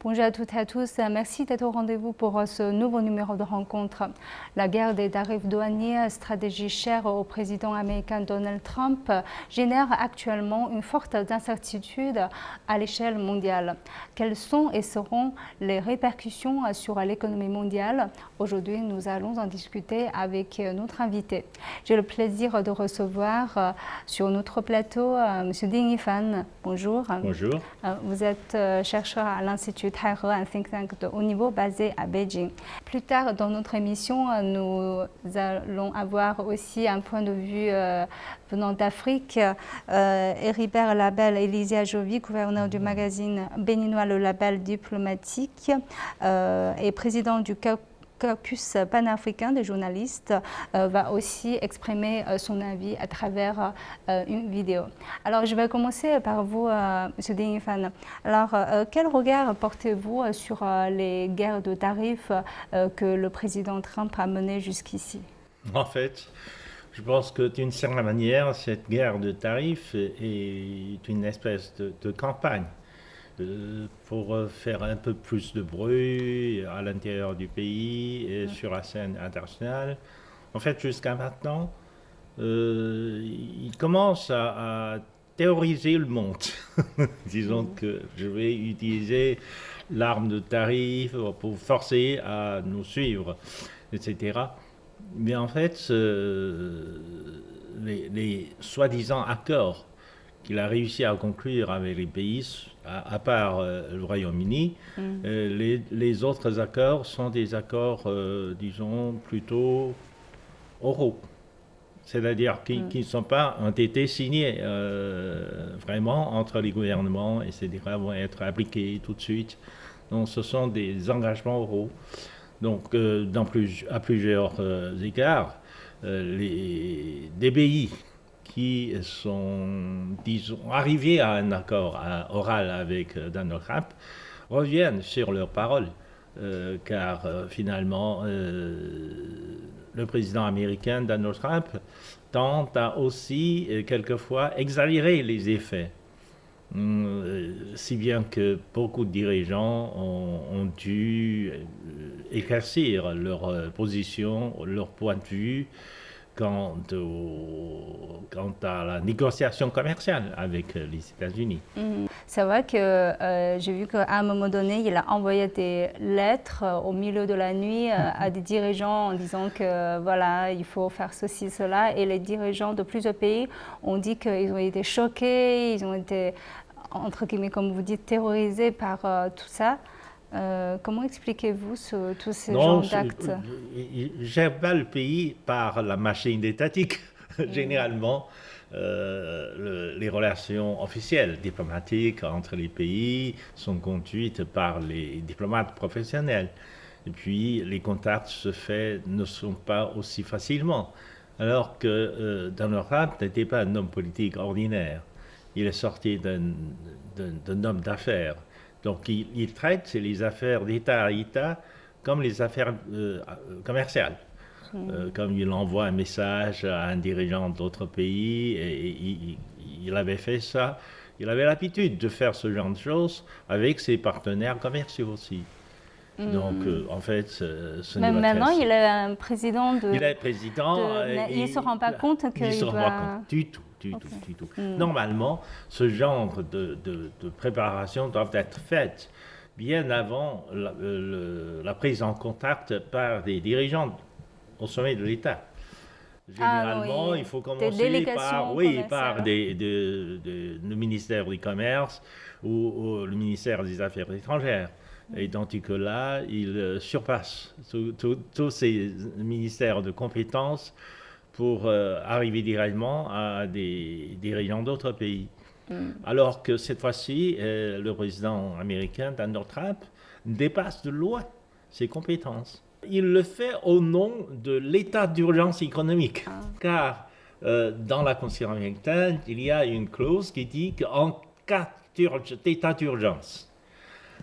Bonjour à toutes et à tous, merci d'être au rendez-vous pour ce nouveau numéro de rencontre. La guerre des tarifs douaniers, stratégie chère au président américain Donald Trump, génère actuellement une forte incertitude à l'échelle mondiale. Quelles sont et seront les répercussions sur l'économie mondiale? Aujourd'hui, nous allons en discuter avec notre invité. J'ai le plaisir de recevoir sur notre plateau M. Ding Yifan. Bonjour. Bonjour. Vous êtes chercheur à l'Institut Taihe, un think tank de haut niveau basé à Beijing. Plus tard dans notre émission, nous allons avoir aussi un point de vue venant d'Afrique. Héribert Labelle Elysia Jovi, gouverneur du magazine béninois Le Label diplomatique et président du caucus panafricain des journalistes, va aussi exprimer son avis à travers une vidéo. Alors, je vais commencer par vous, M. Ding Yifan. Alors, quel regard portez-vous sur les guerres de tarifs que le président Trump a menées jusqu'ici? En fait, je pense que d'une certaine manière, cette guerre de tarifs est une espèce de campagne pour faire un peu plus de bruit à l'intérieur du pays et sur la scène internationale. En fait, jusqu'à maintenant, il commence à théoriser le monde. Disons que je vais utiliser l'arme de tarif pour forcer à nous suivre, etc. Mais en fait, les soi-disant accords qu'il a réussi à conclure avec les pays, à part le Royaume-Uni, les autres accords sont des accords, disons, plutôt oraux. C'est-à-dire qui ne sont pas, ont été signés vraiment entre les gouvernements, etc., vont être appliqués tout de suite. Donc ce sont des engagements oraux. Donc à plusieurs égards, des pays qui sont, disons, arrivés à un accord oral avec Donald Trump reviennent sur leurs paroles, car finalement, le président américain Donald Trump tente à aussi quelquefois exagérer les effets. Si bien que beaucoup de dirigeants ont dû éclaircir leur position, leur point de vue quant à la négociation commerciale avec les États-Unis. C'est vrai que j'ai vu qu'à un moment donné, il a envoyé des lettres au milieu de la nuit à des dirigeants en disant que voilà, il faut faire ceci, cela. Et les dirigeants de plusieurs pays ont dit qu'ils ont été choqués, ils ont été, entre guillemets, comme vous dites, terrorisés par tout ça. Comment expliquez-vous tous ces genres d'actes? Je gère pas le pays par la machine étatique. Généralement, les relations officielles, diplomatiques entre les pays sont conduites par les diplomates professionnels. Et puis, les contacts ne sont pas aussi facilement. Alors que Donald Trump n'était pas un homme politique ordinaire. Il est sorti d'un homme d'affaires. Donc, il traite les affaires d'État à État comme les affaires commerciales. Comme il envoie un message à un dirigeant d'autre pays, et il avait fait ça. Il avait l'habitude de faire ce genre de choses avec ses partenaires commerciaux aussi. Donc, en fait, ce n'est pas maintenant, il est un président de... Il est président. il ne se rend pas compte qu'il doit... Il ne se rend doit... pas compte du tout. Normalement, ce genre de préparation doivent être faites bien avant la prise en contact par des dirigeants au sommet de l'État. Généralement, il faut commencer par le ministère du Commerce ou le ministère des Affaires étrangères. Et tandis que là, il surpasse tous ces ministères de compétences pour arriver directement à des dirigeants d'autres pays. Alors que cette fois-ci, le président américain, Donald Trump, dépasse de loin ses compétences. Il le fait au nom de l'état d'urgence économique, car dans la Constitution américaine, il y a une clause qui dit qu'en cas d'état d'urgence,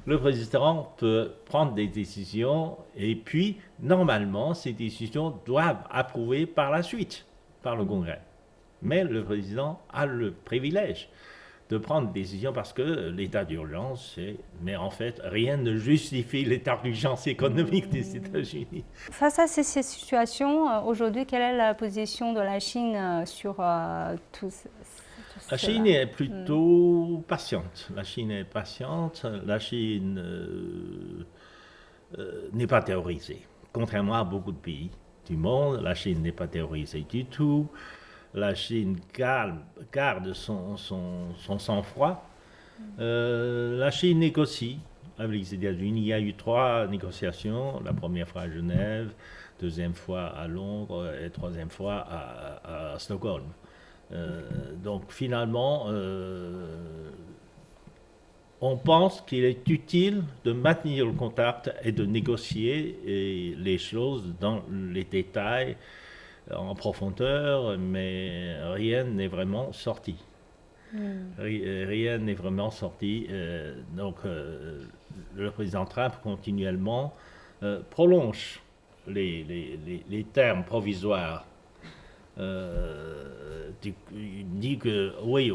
le président peut prendre des décisions et puis, normalement, ces décisions doivent être approuvées par la suite par le Congrès. Mais le président a le privilège de prendre des décisions parce que l'état d'urgence, mais en fait, rien ne justifie l'état d'urgence économique des États-Unis. Face à ces situations, aujourd'hui, quelle est la position de la Chine sur tout cela? La Chine est plutôt patiente. La Chine est patiente. La Chine n'est pas terrorisée. Contrairement à beaucoup de pays du monde, la Chine n'est pas terrorisée du tout. La Chine garde son sang-froid. La Chine négocie avec les États-Unis. Il y a eu 3 négociations. La première fois à Genève, deuxième fois à Londres et troisième fois à Stockholm. Donc finalement, on pense qu'il est utile de maintenir le contact et de négocier les choses dans les détails en profondeur, mais rien n'est vraiment sorti. Rien n'est vraiment sorti. Donc le président Trump continuellement prolonge les termes provisoires. Il dit que oui,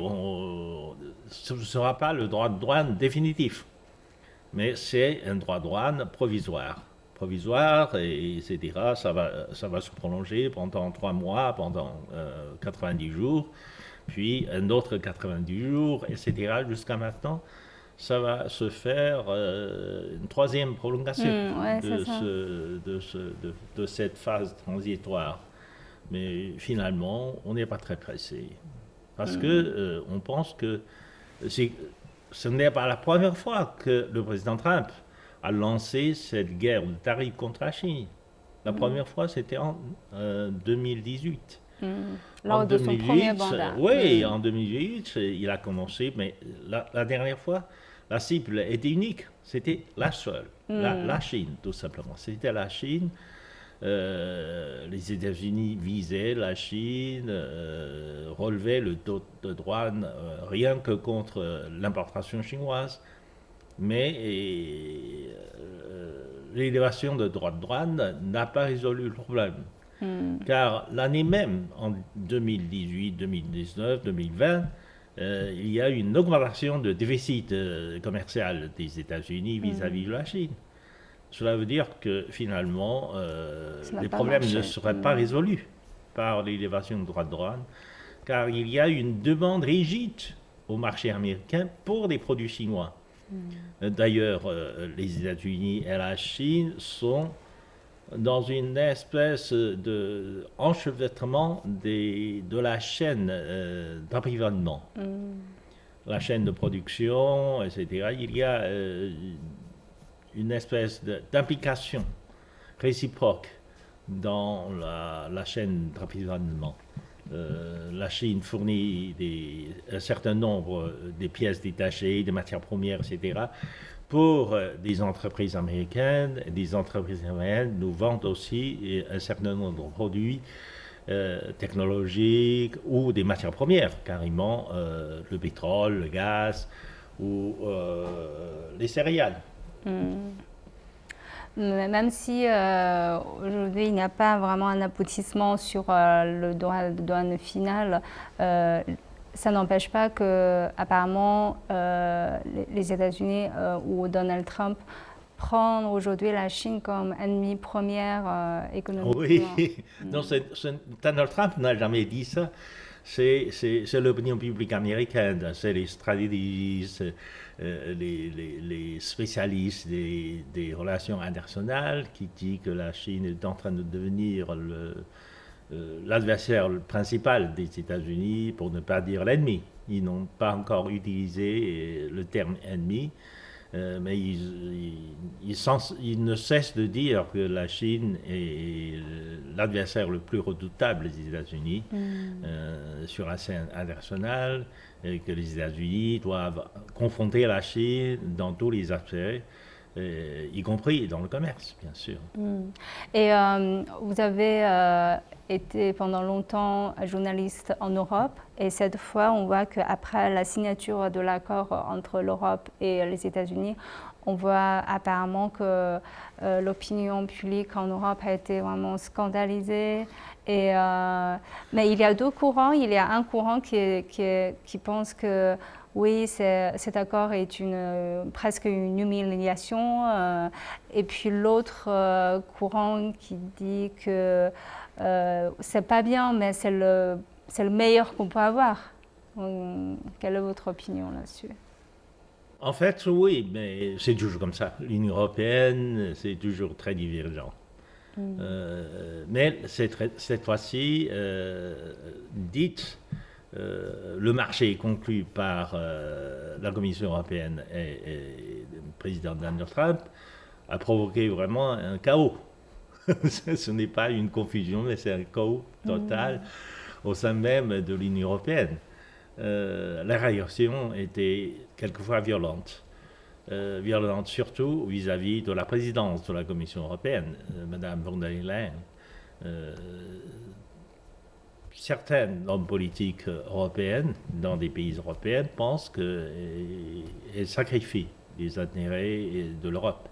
ce ne sera pas le droit de douane définitif, mais c'est un droit de douane provisoire, et etc. Ça va se prolonger pendant 3 mois, pendant 90 jours, puis un autre 90 jours, etc. Jusqu'à maintenant, ça va se faire une 3e prolongation de cette phase transitoire. Mais finalement, on n'est pas très pressé. Parce que on pense que ce n'est pas la première fois que le président Trump a lancé cette guerre de tarifs contre la Chine. La première fois, c'était en 2018. Lors de son premier mandat. Oui, en 2018, il a commencé, mais la dernière fois, la cible était unique. C'était la seule, la Chine, tout simplement. C'était la Chine. Les États-Unis visaient la Chine, relevaient le taux de douane rien que contre l'importation chinoise. Mais l'élévation de droits de douane n'a pas résolu le problème. Car l'année même, en 2018, 2019, 2020, il y a eu une augmentation de déficit commercial des États-Unis vis-à-vis de la Chine. Cela veut dire que finalement, les problèmes ne seraient pas résolus par l'élévation de droits de douane, car il y a une demande rigide au marché américain pour des produits chinois. D'ailleurs, les États-Unis et la Chine sont dans une espèce d'enchevêtrement de la chaîne d'approvisionnement. La chaîne de production, etc. Il y a une espèce d'implication réciproque dans la chaîne d'approvisionnement. La Chine fournit un certain nombre de pièces détachées, des matières premières, etc. Pour des entreprises américaines. Des entreprises américaines nous vendent aussi un certain nombre de produits technologiques ou des matières premières, carrément le pétrole, le gaz ou les céréales. Même si aujourd'hui il n'y a pas vraiment un aboutissement sur le droit de douane final, ça n'empêche pas que apparemment les États-Unis ou Donald Trump prennent aujourd'hui la Chine comme ennemie première économiquement. Oui, non, Donald Trump n'a jamais dit ça. C'est l'opinion publique américaine, c'est les stratégistes, les spécialistes des relations internationales qui disent que la Chine est en train de devenir l'adversaire principal des États-Unis, pour ne pas dire l'ennemi. Ils n'ont pas encore utilisé le terme ennemi, mais ils ne cessent de dire que la Chine est l'adversaire le plus redoutable des États-Unis sur la scène internationale, et que les États-Unis doivent confronter la Chine dans tous les aspects, y compris dans le commerce, bien sûr. Et vous avez été pendant longtemps journaliste en Europe, et cette fois, on voit qu'après la signature de l'accord entre l'Europe et les États-Unis, on voit apparemment que l'opinion publique en Europe a été vraiment scandalisée. Mais il y a 2 courants. Il y a un courant qui pense que oui, cet accord est presque une humiliation. Et puis l'autre courant qui dit que c'est pas bien, mais c'est le meilleur qu'on peut avoir. Quelle est votre opinion là-dessus? En fait, oui, mais c'est toujours comme ça. L'Union européenne, c'est toujours très divergent. Mais cette fois-ci, dites, le marché est conclu par la Commission européenne et le président Donald Trump a provoqué vraiment un chaos. Ce n'est pas une confusion, mais c'est un chaos total au sein même de l'Union européenne. La réaction était quelquefois violente. Violente surtout vis-à-vis de la présidence de la Commission européenne, Madame von der Leyen. Certains hommes politiques européens, dans des pays européens, pensent qu'elle sacrifie les intérêts de l'Europe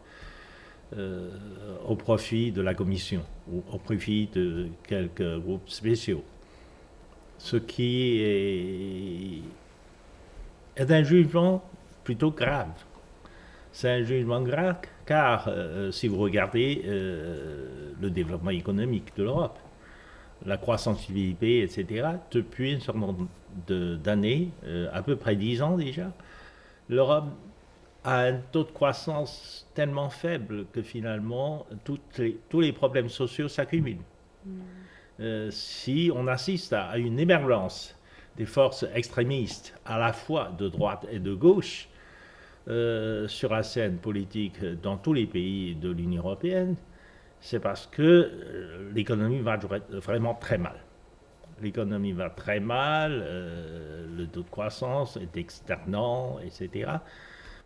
au profit de la Commission ou au profit de quelques groupes spéciaux. Ce qui est un jugement plutôt grave. C'est un jugement grave car si vous regardez le développement économique de l'Europe, la croissance du PIB, etc., depuis un certain nombre d'années, à peu près 10 ans déjà, l'Europe a un taux de croissance tellement faible que finalement tous les problèmes sociaux s'accumulent. Si on assiste à une émergence des forces extrémistes à la fois de droite et de gauche sur la scène politique dans tous les pays de l'Union européenne, c'est parce que l'économie va vraiment très mal. L'économie va très mal, le taux de croissance est stagnant, etc.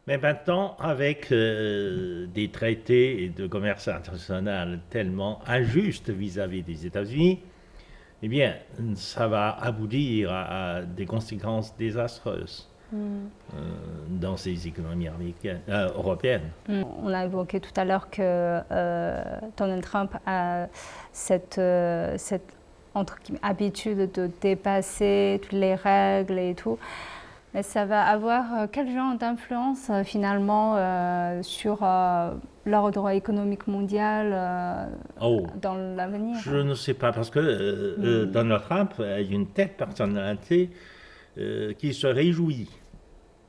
Mais maintenant, avec des traités de commerce international tellement injustes vis-à-vis des États-Unis, eh bien, ça va aboutir à des conséquences désastreuses dans ces économies européennes. On a évoqué tout à l'heure que Donald Trump a cette habitude de dépasser toutes les règles et tout. Mais ça va avoir quel genre d'influence finalement sur l'ordre économique mondial dans l'avenir? Je ne sais pas, parce que Donald Trump a une telle personnalité qui se réjouit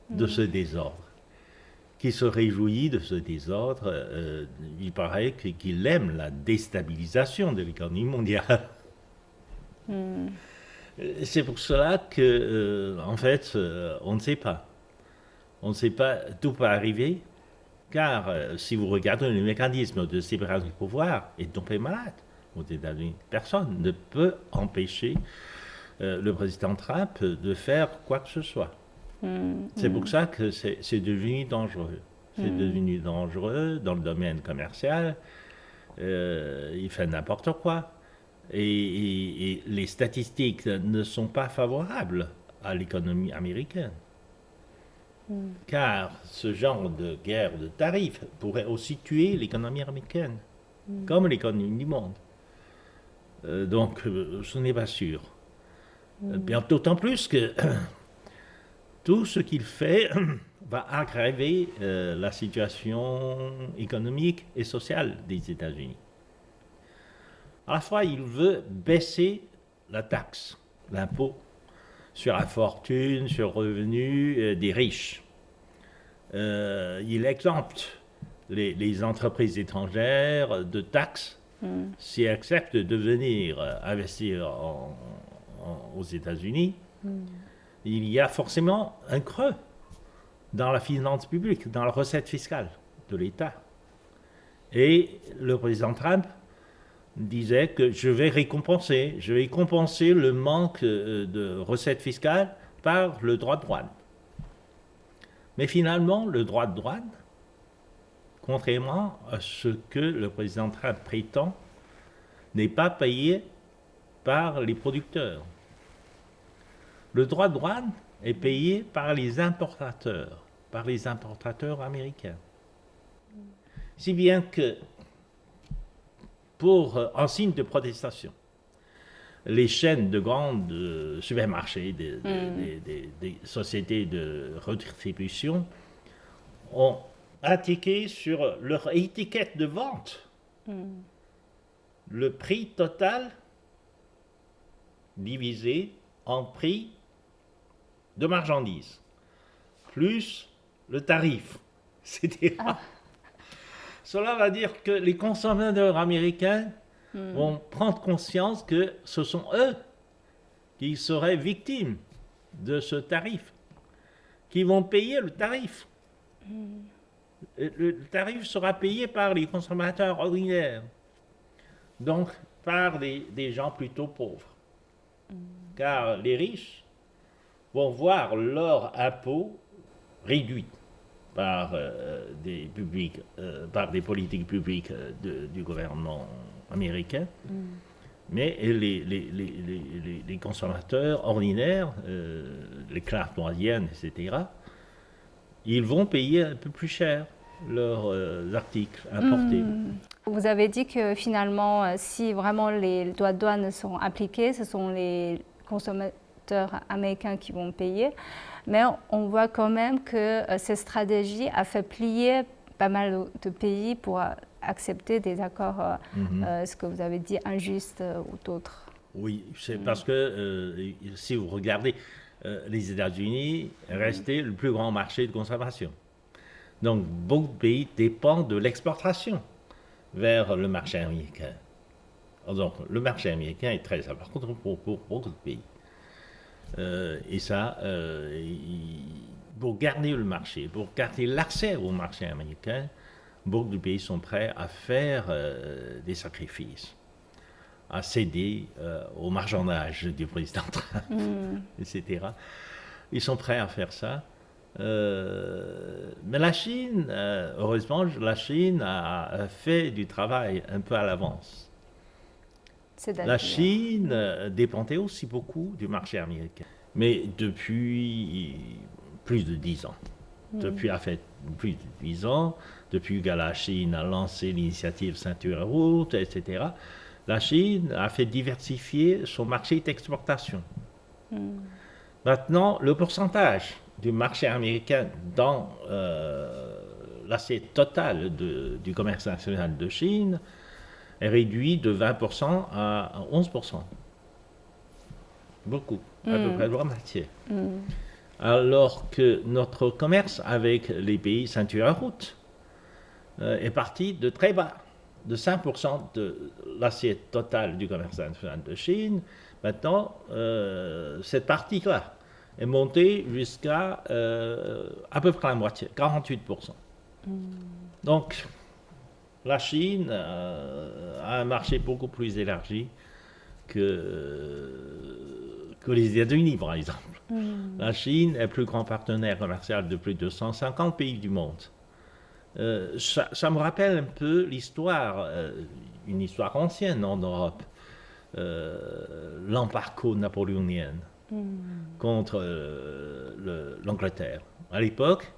de ce désordre. Il paraît qu'il aime la déstabilisation de l'économie mondiale. C'est pour cela que, en fait, on ne sait pas. On ne sait pas d'où peut arriver, car si vous regardez le mécanisme de séparation du pouvoir, est tombé malade aux États-Unis. Personne ne peut empêcher le président Trump de faire quoi que ce soit. C'est pour ça que c'est devenu dangereux. C'est devenu dangereux dans le domaine commercial. Il fait n'importe quoi. Et les statistiques ne sont pas favorables à l'économie américaine. Car ce genre de guerre de tarifs pourrait aussi tuer l'économie américaine, comme l'économie du monde. Donc, ce n'est pas sûr. Bien, d'autant plus que tout ce qu'il fait va aggraver la situation économique et sociale des États-Unis. À la fois, il veut baisser la taxe, l'impôt sur la fortune, sur le revenu des riches. Il exempte les entreprises étrangères de taxes si elles acceptent de venir investir aux États-Unis. Il y a forcément un creux dans la finance publique, dans la recette fiscale de l'État. Et le président Trump disait que je vais compenser le manque de recettes fiscales par le droit de douane. Mais finalement, le droit de douane, contrairement à ce que le président Trump prétend, n'est pas payé par les producteurs. Le droit de douane est payé par les importateurs américains. Si bien que, en signe de protestation, les chaînes de grandes supermarchés, des sociétés de redistribution, ont indiqué sur leur étiquette de vente le prix total divisé en prix de marchandises, plus le tarif, etc. Cela va dire que les consommateurs américains vont prendre conscience que ce sont eux qui seraient victimes de ce tarif, qui vont payer le tarif. Le tarif sera payé par les consommateurs ordinaires, donc par des gens plutôt pauvres. Car les riches vont voir leur impôt réduit par des politiques publiques du gouvernement américain. Mais les consommateurs ordinaires, les classes moyennes, etc., ils vont payer un peu plus cher leurs articles importés. Vous avez dit que finalement, si vraiment les droits de douane sont appliqués, ce sont les consommateurs américains qui vont payer. Mais on voit quand même que cette stratégie a fait plier pas mal de pays pour accepter des accords, ce que vous avez dit, injustes ou d'autres. Oui, c'est parce que si vous regardez, les États-Unis restaient le plus grand marché de consommation. Donc, beaucoup de pays dépendent de l'exportation vers le marché américain. Donc, le marché américain est très important pour beaucoup de pays. Et ça, pour garder le marché, pour garder l'accès au marché américain, beaucoup de pays sont prêts à faire des sacrifices, à céder au marchandage du président Trump, etc. Ils sont prêts à faire ça. Mais la Chine, heureusement, la Chine a fait du travail un peu à l'avance. La Chine dépendait aussi beaucoup du marché américain, mais depuis plus de 10 ans. Depuis plus de 10 ans, depuis que la Chine a lancé l'initiative Ceinture et Route, etc., la Chine a fait diversifier son marché d'exportation. Maintenant, le pourcentage du marché américain dans l'assiette totale du commerce national de Chine est réduit de 20% à 11%. Beaucoup, à peu près la moitié. Alors que notre commerce avec les pays ceinture à route est parti de très bas, de 5% de l'assiette totale du commerce national de Chine. Maintenant, cette partie-là est montée jusqu'à à peu près la moitié, 48%. Donc, la Chine a un marché beaucoup plus élargi que les États-Unis, par exemple. La Chine est le plus grand partenaire commercial de plus de 150 pays du monde. Ça me rappelle un peu l'histoire, une histoire ancienne en Europe, l'embargo napoléonien contre l'Angleterre. À l'époque,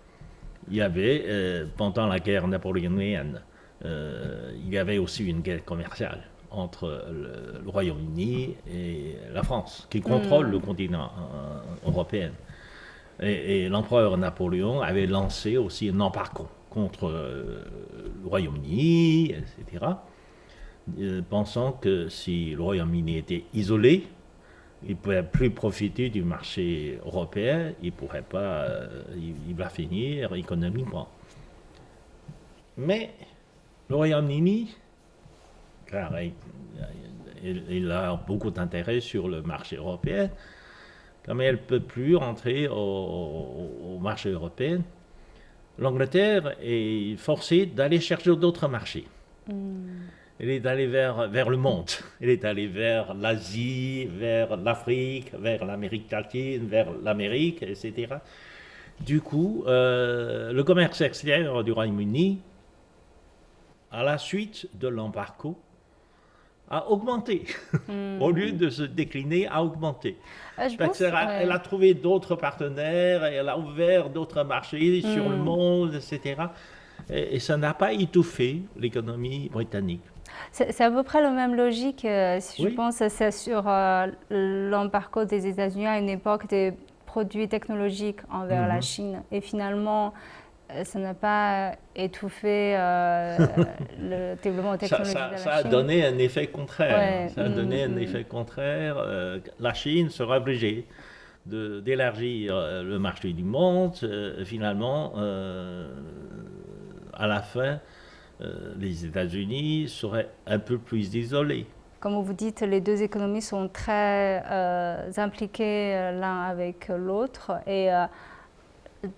il y avait, pendant la guerre napoléonienne, il y avait aussi une guerre commerciale entre le Royaume-Uni et la France, qui contrôle le continent européen. Et l'empereur Napoléon avait lancé aussi un embargo contre le Royaume-Uni, etc., pensant que si le Royaume-Uni était isolé, il ne pouvait plus profiter du marché européen, il pourrait pas, il va finir économiquement. Mais le Royaume-Uni, car il a beaucoup d'intérêt sur le marché européen, comme elle ne peut plus entrer au marché européen, l'Angleterre est forcée d'aller chercher d'autres marchés. Elle est allée vers le monde. Elle est allée vers l'Asie, vers l'Afrique, vers l'Amérique latine, vers l'Amérique, etc. Du coup, le commerce extérieur du Royaume-Uni, à la suite de l'embargo, a augmenté. Au lieu de se décliner, a augmenté. Elle a trouvé d'autres partenaires, elle a ouvert d'autres marchés sur le monde, etc. Et ça n'a pas étouffé l'économie britannique. C'est à peu près la même logique, si je Oui. pense, c'est sur l'embargo des États-Unis à une époque des produits technologiques envers la Mhm. Chine. Et finalement, ça n'a pas étouffé le développement technologique de la Ça a Chine. donné un effet contraire. Ouais, Ça a donné un effet contraire. La Chine sera obligée d'élargir le marché du monde. Finalement, à la fin, les États-Unis seraient un peu plus isolés. Comme vous dites, les deux économies sont très impliquées l'un avec l'autre et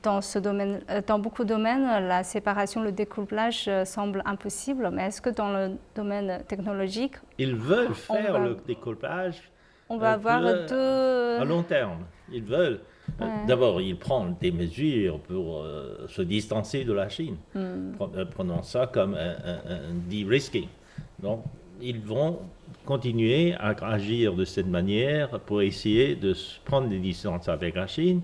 dans ce domaine, dans beaucoup de domaines, la séparation, le découplage semble impossible. Mais est-ce que dans le domaine technologique, Ils veulent on faire va, le découpage on va avoir deux... à long terme. Ils veulent. Ouais. D'abord, ils prennent des mesures pour se distancer de la Chine. Prenons ça comme un de-risking. Donc, ils vont continuer à agir de cette manière pour essayer de prendre des distances avec la Chine.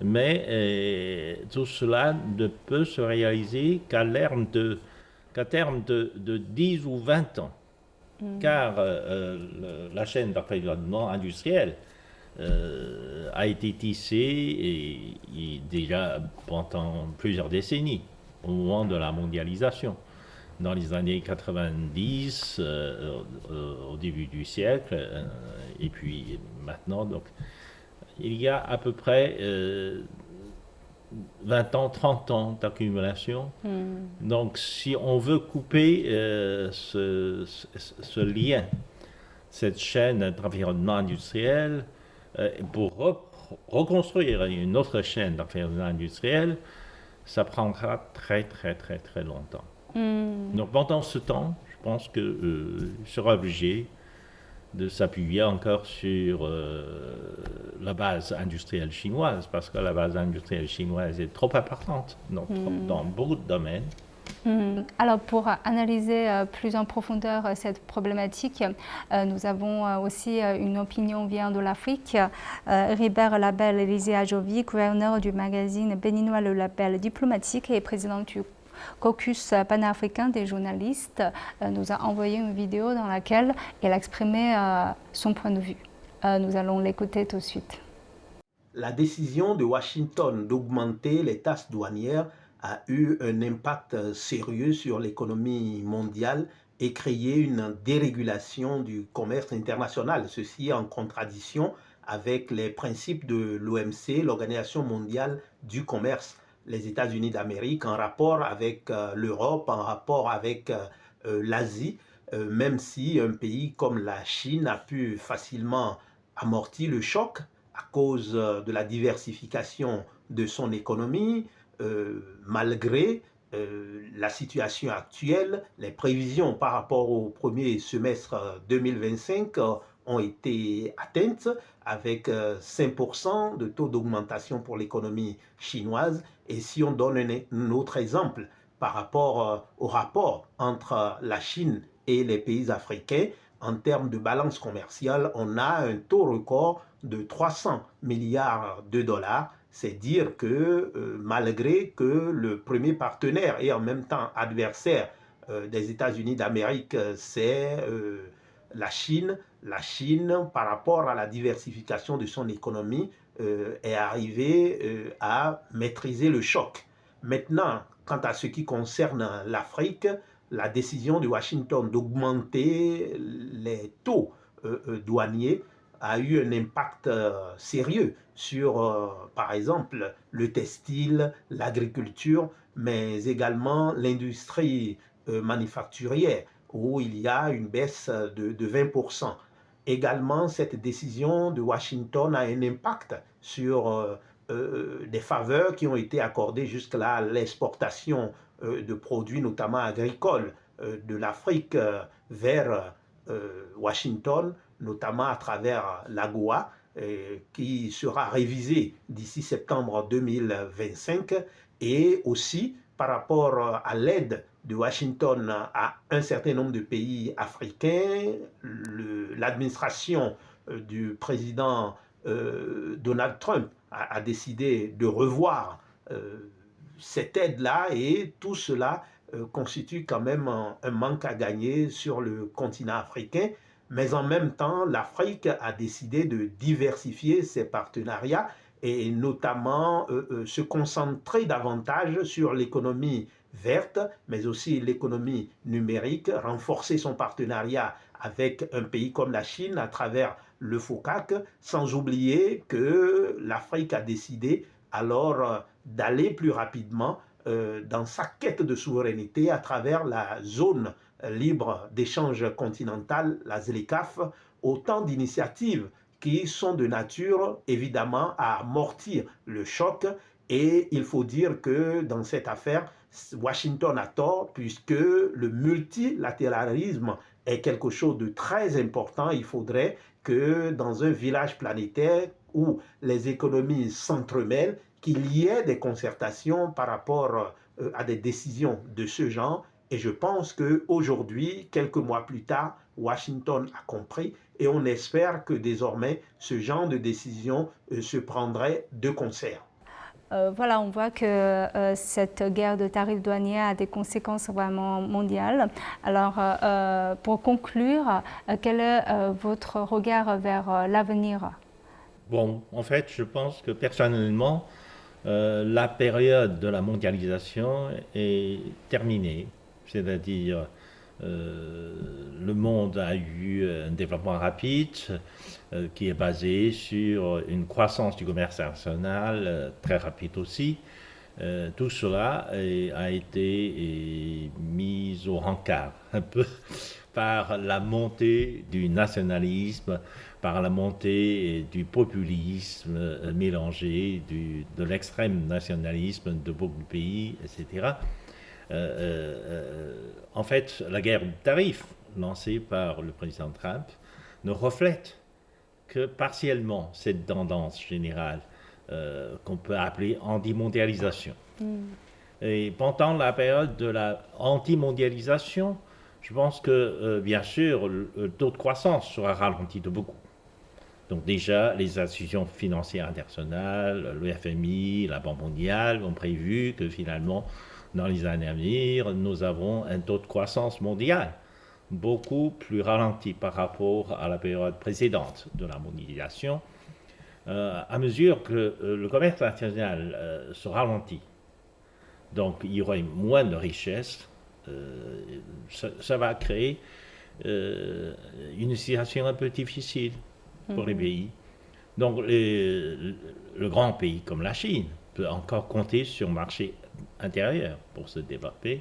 Mais tout cela ne peut se réaliser qu'à terme de 10 ou 20 ans. Car la chaîne d'approvisionnement industriel a été tissée et déjà pendant plusieurs décennies, au moment de la mondialisation. Dans les années 90, au début du siècle, et puis maintenant, donc, il y a à peu près 20 ans, 30 ans d'accumulation. Donc, si on veut couper ce lien, cette chaîne d'environnement industriel, pour reconstruire une autre chaîne d'environnement industriel, ça prendra très, très, très, très longtemps. Donc, pendant ce temps, je pense qu'il sera obligé de s'appuyer encore sur la base industrielle chinoise, parce que la base industrielle chinoise est trop importante dans beaucoup de domaines. Alors pour analyser plus en profondeur cette problématique, nous avons aussi une opinion vient de l'Afrique. Ribert Label Élisée Ajovi, gouverneur du magazine béninois Le Label diplomatique et président du caucus panafricain des journalistes, nous a envoyé une vidéo dans laquelle elle exprimait son point de vue. Nous allons l'écouter tout de suite. La décision de Washington d'augmenter les taxes douanières a eu un impact sérieux sur l'économie mondiale et créé une dérégulation du commerce international. Ceci en contradiction avec les principes de l'OMC, l'Organisation mondiale du commerce. Les États-Unis d'Amérique en rapport avec l'Europe, en rapport avec l'Asie, même si un pays comme la Chine a pu facilement amortir le choc à cause de la diversification de son économie, malgré la situation actuelle, les prévisions par rapport au premier semestre 2025 ont été atteintes avec 5% de taux d'augmentation pour l'économie chinoise. Et si on donne un autre exemple par rapport au rapport entre la Chine et les pays africains, en termes de balance commerciale, on a un taux record de 300 milliards de dollars. C'est dire que malgré que le premier partenaire et en même temps adversaire des États-Unis d'Amérique, c'est la Chine, par rapport à la diversification de son économie, est arrivée à maîtriser le choc. Maintenant, quant à ce qui concerne l'Afrique, la décision de Washington d'augmenter les taux douaniers a eu un impact sérieux sur, par exemple, le textile, l'agriculture, mais également l'industrie manufacturière, où il y a une baisse de 20%. Également, cette décision de Washington a un impact sur des faveurs qui ont été accordées jusque-là à l'exportation de produits, notamment agricoles, de l'Afrique vers Washington, notamment à travers l'AGOA, qui sera révisée d'ici septembre 2025, et aussi par rapport à l'aide de Washington à un certain nombre de pays africains, l'administration du président Donald Trump a décidé de revoir cette aide-là, et tout cela constitue quand même un manque à gagner sur le continent africain. Mais en même temps, l'Afrique a décidé de diversifier ses partenariats et notamment se concentrer davantage sur l'économie verte, mais aussi l'économie numérique, renforcer son partenariat avec un pays comme la Chine à travers le FOCAC, sans oublier que l'Afrique a décidé alors d'aller plus rapidement dans sa quête de souveraineté à travers la zone libre d'échange continental, la ZLECAf, autant d'initiatives qui sont de nature évidemment à amortir le choc. Et il faut dire que dans cette affaire, Washington a tort puisque le multilatéralisme est quelque chose de très important. Il faudrait que dans un village planétaire où les économies s'entremêlent, qu'il y ait des concertations par rapport à des décisions de ce genre. Et je pense qu'aujourd'hui, quelques mois plus tard, Washington a compris et on espère que désormais, ce genre de décision se prendrait de concert. Voilà, on voit que cette guerre de tarifs douaniers a des conséquences vraiment mondiales. Alors, pour conclure, quel est votre regard vers l'avenir? Bon, en fait, je pense que personnellement, la période de la mondialisation est terminée. C'est-à-dire, le monde a eu un développement rapide qui est basé sur une croissance du commerce international très rapide aussi. Tout cela a été mis au rencard un peu par la montée du nationalisme, par la montée du populisme mélangé, de l'extrême nationalisme de beaucoup de pays, etc. En fait, la guerre de tarifs lancée par le président Trump ne reflète que partiellement cette tendance générale qu'on peut appeler anti-mondialisation. Et pendant la période de la anti-mondialisation, je pense que, bien sûr, le taux de croissance sera ralenti de beaucoup. Donc déjà, les institutions financières internationales, le FMI, la Banque mondiale ont prévu que finalement, dans les années à venir, nous avons un taux de croissance mondial beaucoup plus ralenti par rapport à la période précédente de la mondialisation. À mesure que le commerce international se ralentit, donc il y aura moins de richesses, ça va créer une situation un peu difficile pour les pays. Donc le grand pays comme la Chine peut encore compter sur le marché intérieur pour se développer.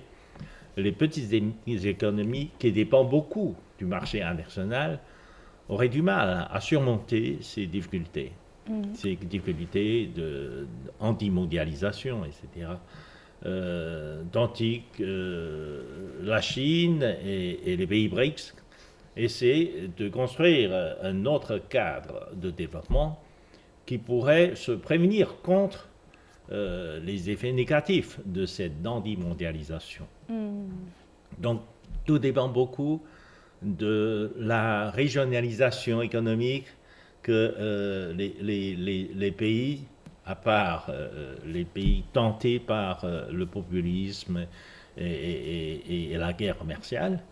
Les petites économies qui dépendent beaucoup du marché international auraient du mal à surmonter ces difficultés d'anti-mondialisation, etc. Tandis que la Chine et les pays BRICS essaient de construire un autre cadre de développement qui pourrait se prémunir contre les effets négatifs de cette anti-mondialisation. Donc, tout dépend beaucoup de la régionalisation économique que les pays, à part les pays tentés par le populisme et la guerre commerciale,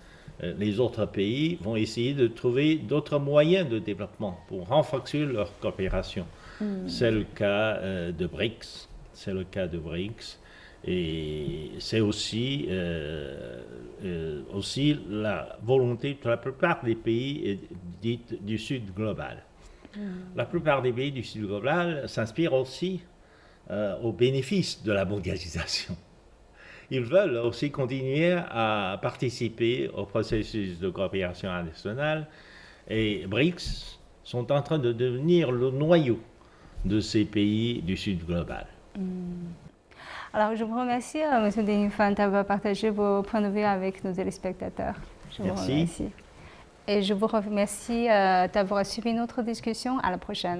les autres pays vont essayer de trouver d'autres moyens de développement pour renforcer leur coopération. C'est le cas de BRICS. C'est le cas de BRICS. Et c'est aussi la volonté de la plupart des pays du Sud global. La plupart des pays du Sud global s'inspirent aussi aux bénéfices de la mondialisation. Ils veulent aussi continuer à participer au processus de coopération internationale et BRICS sont en train de devenir le noyau de ces pays du Sud global. Alors, je vous remercie, M. Denifant, d'avoir partagé vos points de vue avec nos téléspectateurs. Je vous remercie. Et je vous remercie d'avoir suivi notre discussion. À la prochaine.